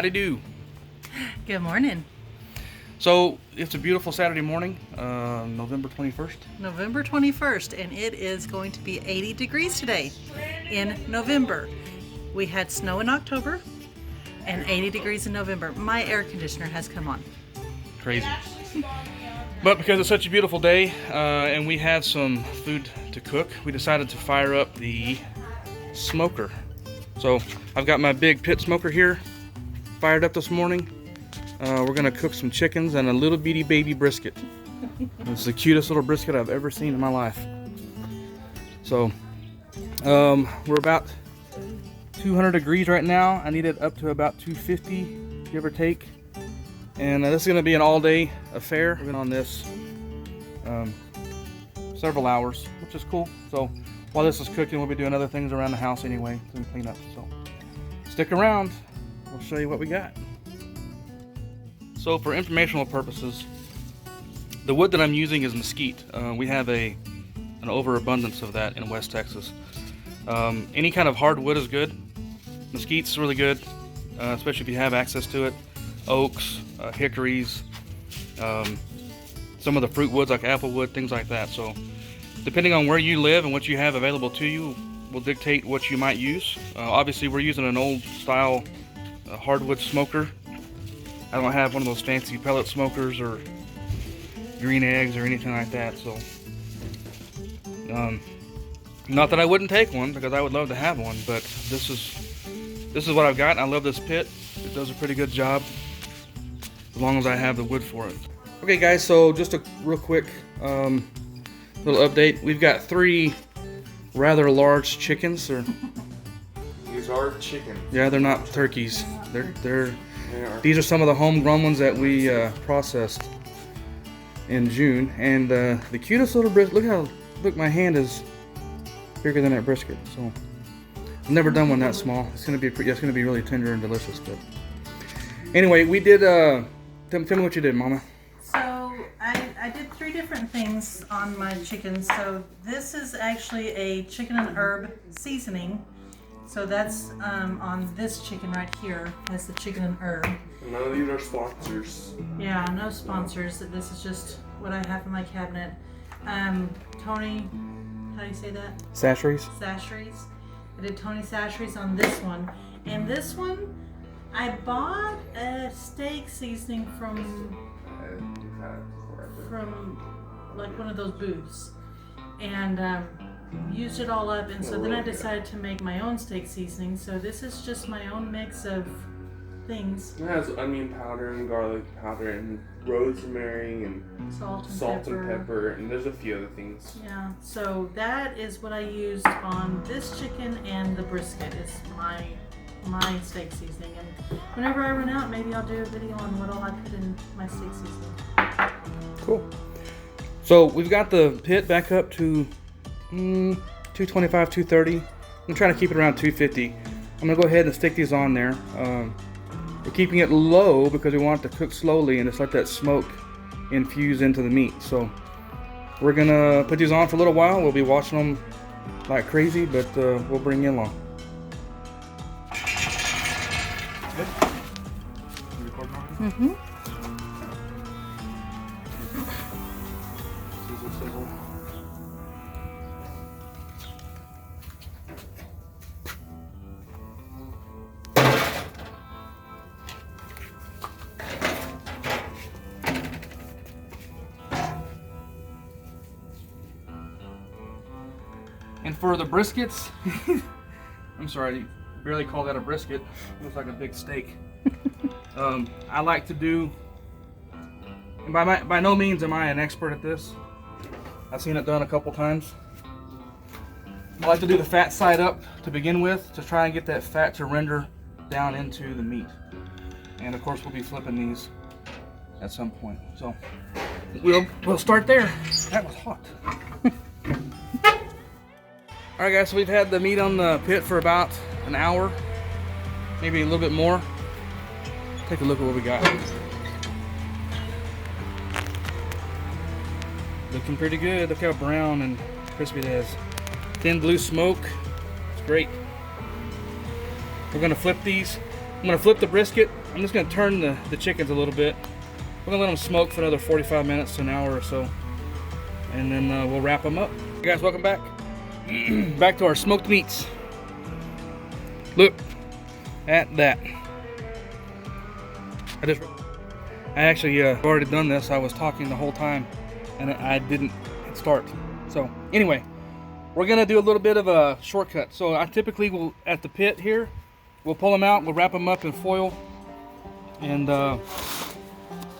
Howdy do. Good morning. So it's a beautiful Saturday morning, November 21st. November 21st, and it is going to be 80 degrees today in November. We had snow in October and 80 degrees in November. My air conditioner has come on. Crazy. But because it's such a beautiful day and we had some food to cook, we decided to fire up the smoker. So I've got my big pit smoker here, fired up this morning. We're gonna cook some chickens and a little bitty baby brisket. It's the cutest little brisket I've ever seen in my life. So we're about 200 degrees right now. I need it up to about 250, give or take. And this is gonna be an all-day affair. We've been on this several hours, which is cool. So while this is cooking, we'll be doing other things around the house anyway, some cleanup. So stick around, we'll show you what we got. So for informational purposes, the wood that I'm using is mesquite. We have an overabundance of that in West Texas. Any kind of hardwood is good. Mesquite's really good, especially if you have access to it. Oaks, hickories, some of the fruit woods like applewood, things like that. So depending on where you live and what you have available to you will dictate what you might use. Obviously we're using an old style hardwood smoker. I don't have one of those fancy pellet smokers or green eggs or anything like that. So not that I wouldn't take one, because I would love to have one, but this is what I've got. I love this pit. It does a pretty good job as long as I have the wood for it. Okay guys, so just a real quick little update. We've got 3 rather large chickens. These are chickens. Yeah, they're not turkeys. These are some of the homegrown ones that we processed in June, and the cutest little brisket. Look, my hand is bigger than that brisket. So I've never done one that small. It's gonna be really tender and delicious. But anyway, we did. Tell me what you did, Mama. So I did 3 different things on my chicken. So this is actually a chicken and herb seasoning. So that's on this chicken right here. That's the chicken and herb. None of these are sponsors. Yeah, no sponsors. This is just what I have in my cabinet. Tony, how do you say that? Sacheries. Sacheries. I did Tony Sacheries on this one. And this one, I bought a steak seasoning from like one of those booths. And used it all up, and so then I decided to make my own steak seasoning. So this is just my own mix of things. It has onion powder and garlic powder and rosemary and Salt and pepper, and there's a few other things. Yeah, so that is what I used on this chicken and the brisket. It's my steak seasoning, and whenever I run out, maybe I'll do a video on what all I put in my steak seasoning. Cool. So we've got the pit back up to 225, 230. I'm trying to keep it around 250. I'm gonna go ahead and stick these on there. We're keeping it low because we want it to cook slowly and just let that smoke infuse into the meat. So we're gonna put these on for a little while. We'll be watching them like crazy, but we'll bring you along. Good? You recording already? Mm-hmm. And for the briskets, I'm sorry, you barely call that a brisket. It looks like a big steak. I like to do, and by no means am I an expert at this. I've seen it done a couple times. I like to do the fat side up to begin with to try and get that fat to render down into the meat. And of course we'll be flipping these at some point. So we'll start there. That was hot. Alright guys, so we've had the meat on the pit for about an hour, maybe a little bit more. Take a look at what we got. Looking pretty good. Look how brown and crispy it is. Thin blue smoke. It's great. We're gonna flip these. I'm gonna flip the brisket I'm just gonna turn the chickens a little bit. We're gonna let them smoke for another 45 minutes to an hour or so, and then we'll wrap them up. Hey guys, welcome back. Back to our smoked meats. Look at that. I actually already done this. I was talking the whole time and I didn't hit start. So anyway, we're gonna do a little bit of a shortcut. So I typically will, at the pit here, we'll pull them out, we'll wrap them up in foil and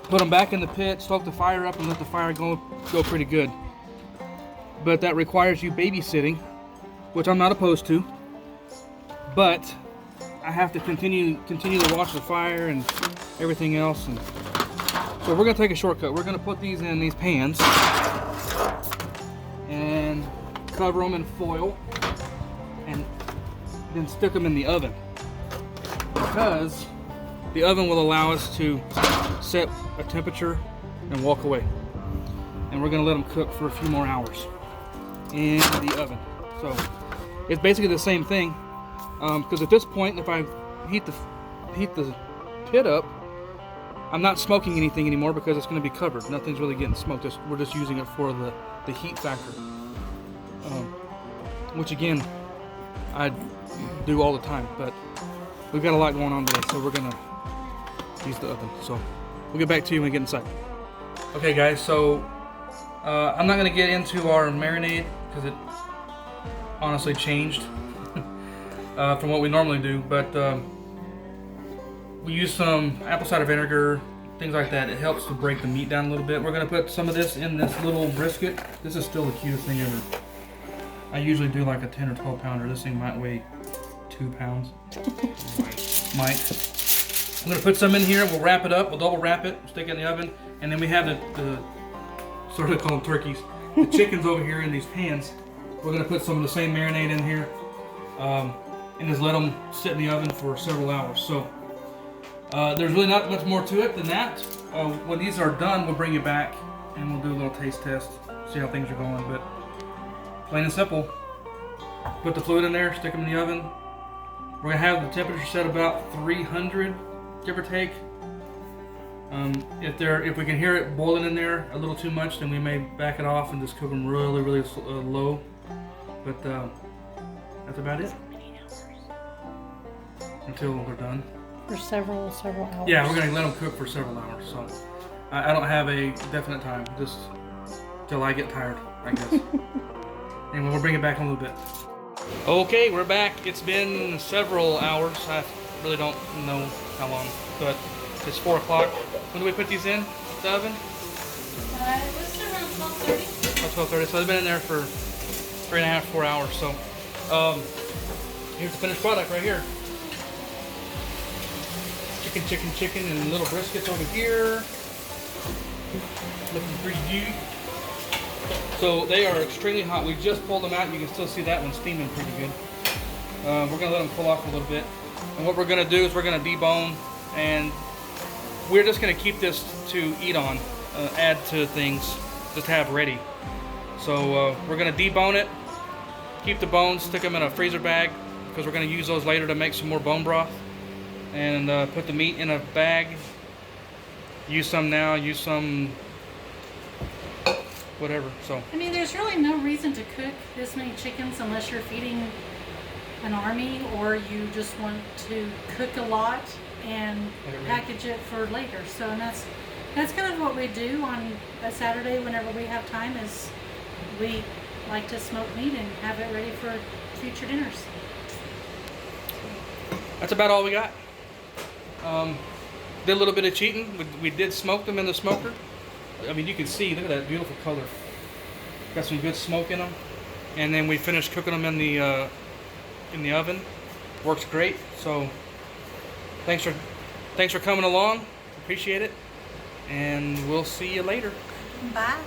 put them back in the pit, stoke the fire up and let the fire go pretty good. But that requires you babysitting, which I'm not opposed to, but I have to continue to watch the fire and everything else. And so we're gonna take a shortcut. We're gonna put these in these pans and cover them in foil and then stick them in the oven, because the oven will allow us to set a temperature and walk away. And we're gonna let them cook for a few more hours in the oven. So it's basically the same thing, because at this point, if I heat the pit up, I'm not smoking anything anymore because it's going to be covered. Nothing's really getting smoked. We're just using it for the heat factor, which again I do all the time. But we've got a lot going on today, so we're gonna use the oven. So we'll get back to you when we get inside. Okay, guys. So I'm not going to get into our marinade because it honestly changed from what we normally do, but we use some apple cider vinegar, things like that. It helps to break the meat down a little bit. We're going to put some of this in this little brisket. This is still the cutest thing ever. I usually do like a 10 or 12 pounder. This thing might weigh 2 pounds. Might. I'm going to put some in here. We'll wrap it up. We'll double wrap it, stick it in the oven, and then we have the sort of call them turkeys, the chickens over here in these pans. We're going to put some of the same marinade in here and just let them sit in the oven for several hours. So there's really not much more to it than that. When these are done, we'll bring you back and we'll do a little taste test, see how things are going. But plain and simple, put the fluid in there, stick them in the oven. We're going to have the temperature set about 300, give or take. If we can hear it boiling in there a little too much, then we may back it off and just cook them really, really low. But that's about it until we're done. For several hours. Yeah, we're gonna let them cook for several hours. So I don't have a definite time, just till I get tired, I guess. And we'll bring it back in a little bit. Okay, we're back. It's been several hours. I really don't know how long, but it's 4 o'clock. When do we put these in the oven? It was around 12:30. About 12:30. So they've been in there for 3.5, 4 hours. So here's the finished product right here. Chicken, and little briskets over here. Looking pretty good. So they are extremely hot. We just pulled them out. You can still see that one steaming pretty good. We're gonna let them cool off a little bit. And what we're gonna do is we're gonna debone, and we're just gonna keep this to eat on, add to things, just have ready. So we're gonna debone it, keep the bones, stick them in a freezer bag because we're gonna use those later to make some more bone broth. And put the meat in a bag. Use some now, use some whatever. So I mean, there's really no reason to cook this many chickens unless you're feeding an army or you just want to cook a lot and package it for later. So and that's kind of what we do on a Saturday whenever we have time, is we like to smoke meat and have it ready for future dinners. that's about all we got. Did a little bit of cheating. We did smoke them in the smoker. I mean, you can see, look at that beautiful color. Got some good smoke in them. And then we finished cooking them in the oven. Works great. So thanks for coming along. Appreciate it. And we'll see you later. Bye.